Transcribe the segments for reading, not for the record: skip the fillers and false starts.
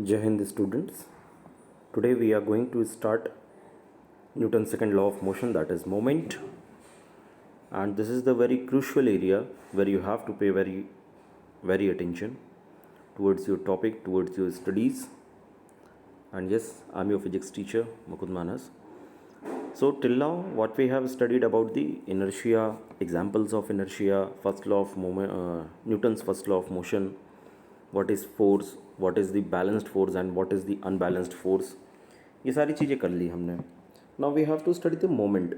Jai Hind students. Today we are going to start Newton's second law of motion, that is moment. And this is the very crucial area where you have to pay very attention towards your topic, towards your studies. And yes, I'm your physics teacher, Mukund Manas. So till now, what we have studied about the inertia, examples of inertia, first law of Newton's first law of motion, what is force, what is the balanced force and what is the unbalanced force. ये सारी चीज़ें कर ली हमने. Now we have to study the moment.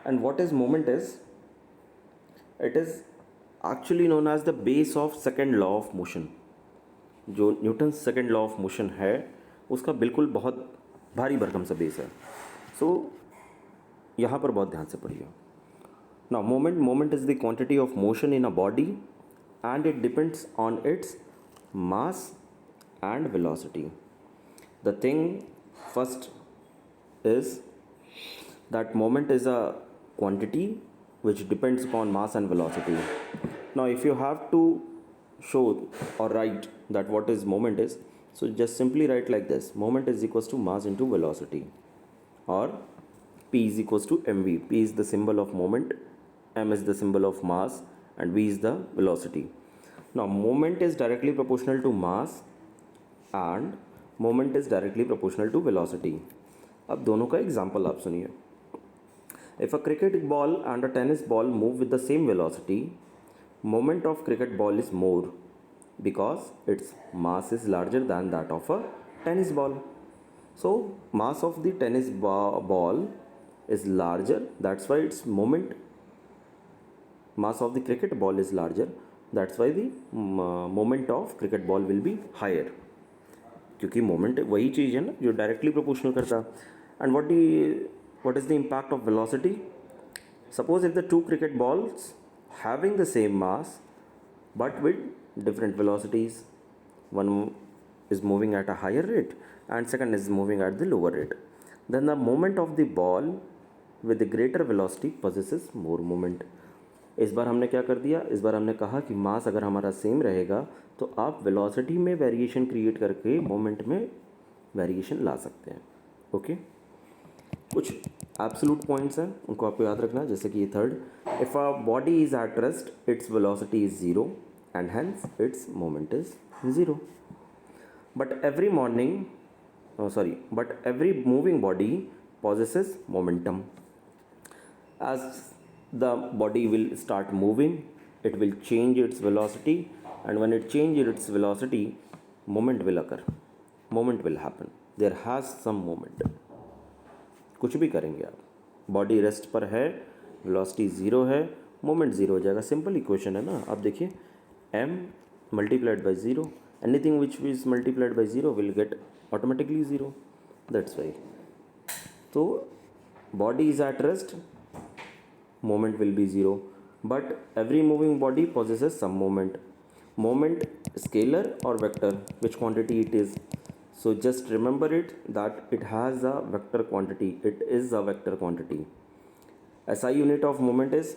And what is moment is, it is actually known as the base of second law of motion. जो Newton second law of motion है उसका बिल्कुल बहुत भारी भरकम सा बेस है. सो यहाँ पर बहुत ध्यान से पढ़िए. Now moment is the quantity of motion in a body and it depends on its mass and velocity. The thing first is that moment is a quantity which depends upon mass and velocity. Now if you have to show or write that what is moment is, so just simply write like this: moment is equals to mass into velocity, or P is equals to mv. P is the symbol of moment, m is the symbol of mass, and v is the velocity. Now moment is directly proportional to mass and moment is directly proportional to velocity. अब दोनों का example आप सुनिए. If a cricket ball and a tennis ball move with the same velocity, moment of cricket ball is more because its mass is larger than that of a tennis ball. So mass of the tennis ball is larger, that's why its moment. Mass of the cricket ball is larger, that's why the moment of cricket ball will be higher. क्योंकि moment वही चीज़ है ना जो directly proportional करता. And what is the impact of velocity? Suppose if the two cricket balls having the same mass but with different velocities, one is moving at a higher rate and second is moving at the lower rate, then the moment of the ball with the greater velocity possesses more moment. इस बार हमने क्या कर दिया, इस बार हमने कहा कि मास अगर हमारा सेम रहेगा तो आप वेलोसिटी में वेरिएशन क्रिएट करके मोमेंट में वेरिएशन ला सकते हैं. ओके, कुछ एब्सोल्यूट पॉइंट्स हैं उनको आपको याद रखना, जैसे कि ये third: if a body is at rest its velocity is zero and hence its moment is zero. But every moving body possesses momentum. As the body will start moving, it will change its velocity, and when it changes its velocity, moment will occur, moment will happen, there has some moment. कुछ भी करेंगे आप, body rest पर है, velocity zero है, moment zero हो जाएगा. Simple equation है ना. आप देखिए, m multiplied by zero, anything which is multiplied by zero will get automatically zero. That's why. तो body is at rest, moment will be zero, but every moving body possesses some moment. Moment scalar or vector, which quantity it is? So just remember it that it has a vector quantity, it is a vector quantity. SI unit of moment is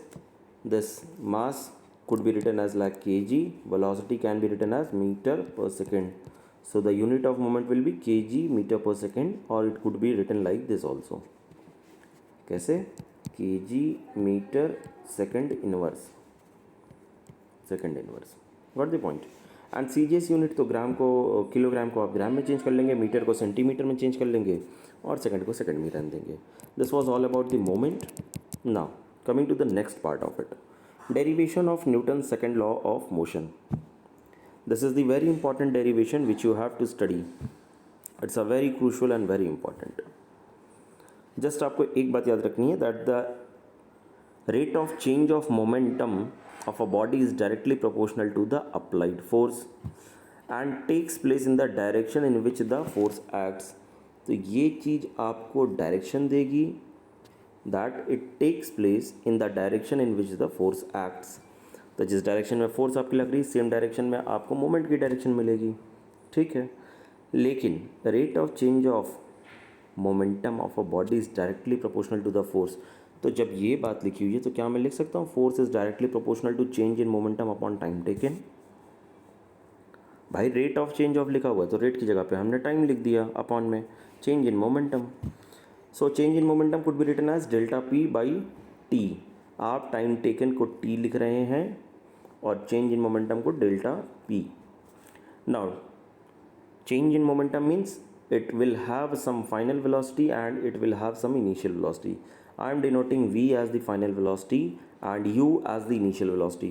this: mass could be written as like kg, velocity can be written as meter per second. So the unit of moment will be kg meter per second, or it could be written like this also. कैसे? kg metre second inverse, got the point. And CGS unit तो gram को, kilogram को आप ग्राम में change कर लेंगे, metre को centimetre में चेंज कर लेंगे और सेकंड को सेकंड में रहने देंगे. This was all about the moment. Now coming to the next part of it, derivation of Newton second law of motion. This is the very important derivation which you have to study. It's a very crucial and very important. Just आपको एक बात याद रखनी है, that the rate of change of momentum of a body is directly proportional to the applied force and takes place in the direction in which the force acts. तो ये चीज़ आपको डायरेक्शन देगी, that it takes place in the direction in which the force acts. तो जिस direction में force आपकी लग रही है, सेम डायरेक्शन में आपको मोमेंट की डायरेक्शन मिलेगी. ठीक है, लेकिन rate of change of momentum of a body is directly proportional to the force. तो जब ये बात लिखी हुई है तो क्या मैं लिख सकता हूँ, force is directly proportional to change in momentum upon time taken. भाई रेट ऑफ चेंज ऑफ लिखा हुआ है तो रेट की जगह पे हमने टाइम लिख दिया अपॉन में change in momentum. So change in momentum could be written as delta p by t. आप टाइम टेकन को टी लिख रहे हैं और चेंज इन मोमेंटम को delta p. Now change in momentum means it will have some final velocity and it will have some initial velocity. I am denoting v as the final velocity and u as the initial velocity.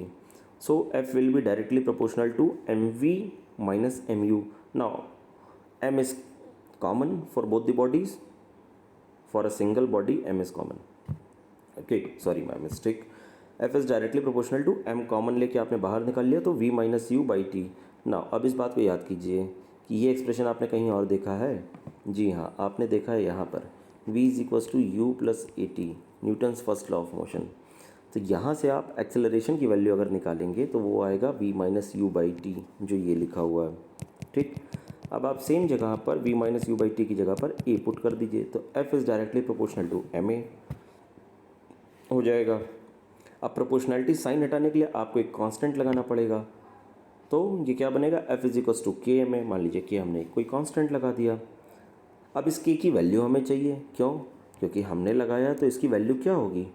So f will be directly proportional to mv minus mu. Now m is common for both the bodies. For a single body m is common. Okay, sorry my mistake. f is directly proportional to m common लेके आपने बाहर निकाल लिया तो v minus u by T. ना अब इस बात को याद कीजिए कि ये एक्सप्रेशन आपने कहीं और देखा है। जी हाँ, आपने देखा है यहाँ पर v is equals to u plus a t, Newton's first law of motion. तो यहाँ से आप एक्सेलरेशन की वैल्यू अगर निकालेंगे तो वो आएगा v minus u by T, जो ये लिखा हुआ है। ठीक, अब आप सेम जगह पर v minus u by t की जगह पर a पुट कर दीजिए तो f is directly proportional to m a हो जाएगा। अब प्रोपोर्शनैलिटी साइन हटाने के लिए आपको एक कांस्टेंट लगाना पड़ेगा, तो ये क्या बनेगा, f इज इक्वल्स टू के एम ए। मान लीजिए कि हमने कोई कांस्टेंट लगा दिया। अब इस k की वैल्यू हमें चाहिए, क्यों? क्योंकि हमने लगाया तो इसकी वैल्यू क्या होगी।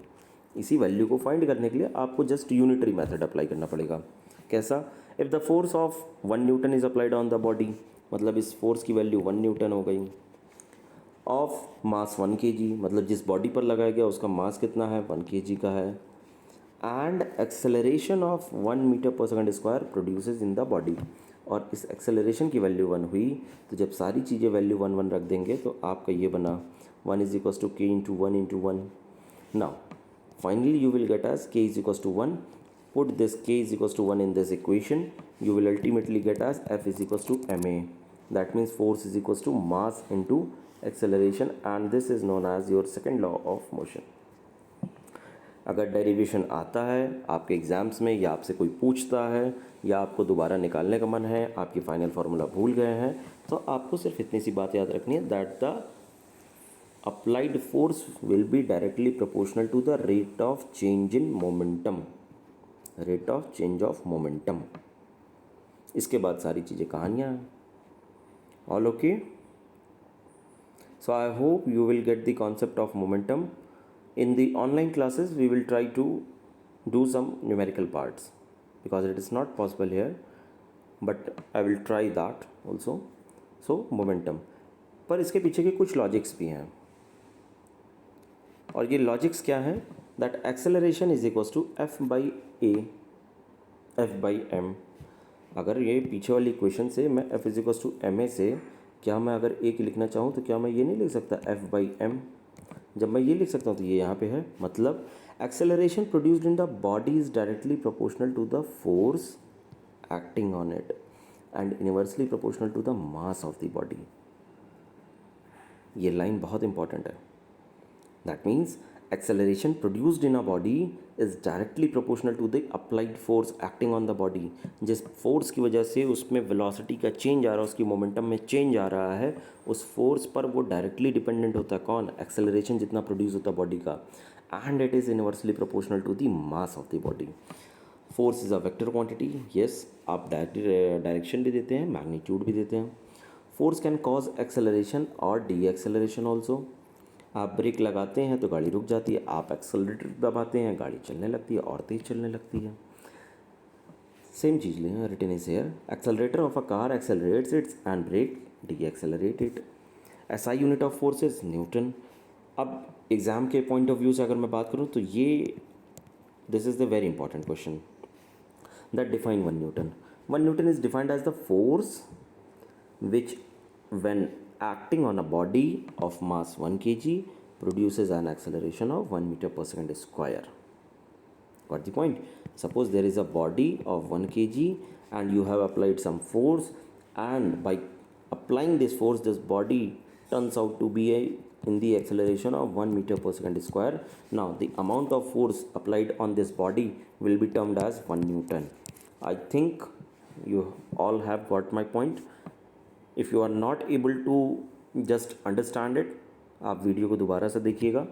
इसी वैल्यू को फाइंड करने के लिए आपको जस्ट यूनिटरी मेथड अप्लाई करना पड़ेगा। कैसा? If the force of 1 newton is applied on the body, मतलब इस फोर्स की वैल्यू 1 न्यूटन हो गई। ऑफ मास 1 kg, मतलब जिस बॉडी पर लगाया गया उसका मास कितना है, 1 kg का है। एंड एक्सेलरेशन ऑफ 1 मीटर पर second square produces in the body, और इस एक्सेलरेशन की वैल्यू 1 हुई तो जब सारी चीज़ें वैल्यू 1 1 रख देंगे तो आपका ये बना 1 is equals to k into 1 into 1। Now finally you will get as k is equals to 1। Put this k is equals to 1 in this equation, you will ultimately get as f is equals to ma. That means force is equals to mass into acceleration, and this is known as your second law of motion. अगर derivation आता है आपके exams में या आपसे कोई पूछता है या आपको दोबारा निकालने का मन है, आपकी फाइनल फार्मूला भूल गए हैं, तो आपको सिर्फ इतनी सी बात याद रखनी है that the applied force will be directly proportional to the rate of change in momentum. Rate of change of momentum. इसके बाद सारी चीज़ें कहानियाँ हैं। All okay? So I hope you will get the concept of momentum. In the online classes, we will try to do some numerical parts because it is not possible here, but I will try that also. So momentum, पर इसके पीछे के कुछ logics भी हैं, और ये logics क्या हैं? That acceleration is equals to f by a, f by m. अगर ये पीछे वाली इक्वेशन से मैं f is equals to m a से, क्या मैं अगर ए की लिखना चाहूँ तो क्या मैं ये नहीं लिख सकता एफ बाई एम? जब मैं ये लिख सकता हूँ तो ये यहाँ पे है, मतलब acceleration produced in the body is directly proportional to the force acting on it and inversely proportional to the mass of the body. ये लाइन बहुत इंपॉर्टेंट है। That means acceleration produced in a body is directly proportional to the applied force acting on the body। जिस force की वजह से उसमें velocity का change आ रहा है, उसकी मोमेंटम में चेंज आ रहा है, उस फोर्स पर वो डायरेक्टली डिपेंडेंट होता है। कौन? एक्सेलरेशन जितना प्रोड्यूस होता है बॉडी का, and it is inversely proportional to the mass of the body. Force is a vector quantity. Yes, आप डायरेक्शन भी देते हैं, मैग्नीट्यूड भी देते हैं। फोर्स कैन कॉज एक्सेलरेशन और डी एक्सेलरेशन ऑल्सो। आप ब्रेक लगाते हैं तो गाड़ी रुक जाती है, आप एक्सेलरेटर दबाते हैं गाड़ी चलने लगती है और तेज़ चलने लगती है। सेम चीज़ लें, written is here, accelerator of a car accelerates its and brake डी एक्सेलरेट it. SI unit of force is newton. अब एग्ज़ाम के पॉइंट ऑफ व्यू से अगर मैं बात करूँ तो ये this is the very important question that define 1 newton. 1 newton is defined as the force which when acting on a body of mass 1 kg produces an acceleration of 1 meter per second square. Got the point? Suppose there is a body of 1 kg and you have applied some force, and by applying this force this body turns out to be in the acceleration of 1 meter per second square. Now the amount of force applied on this body will be termed as 1 newton. I think you all have got my point. If you are not able to just understand it, आप video को दोबारा से देखिएगा,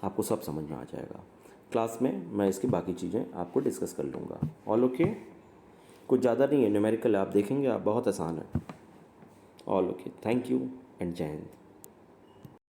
आपको सब समझ में आ जाएगा। क्लास में मैं इसकी बाकी चीज़ें आपको डिस्कस कर लूँगा। All okay? कुछ ज़्यादा नहीं है, न्यूमेरिकल आप देखेंगे आप, बहुत आसान है। All okay, thank you and जय हिंद।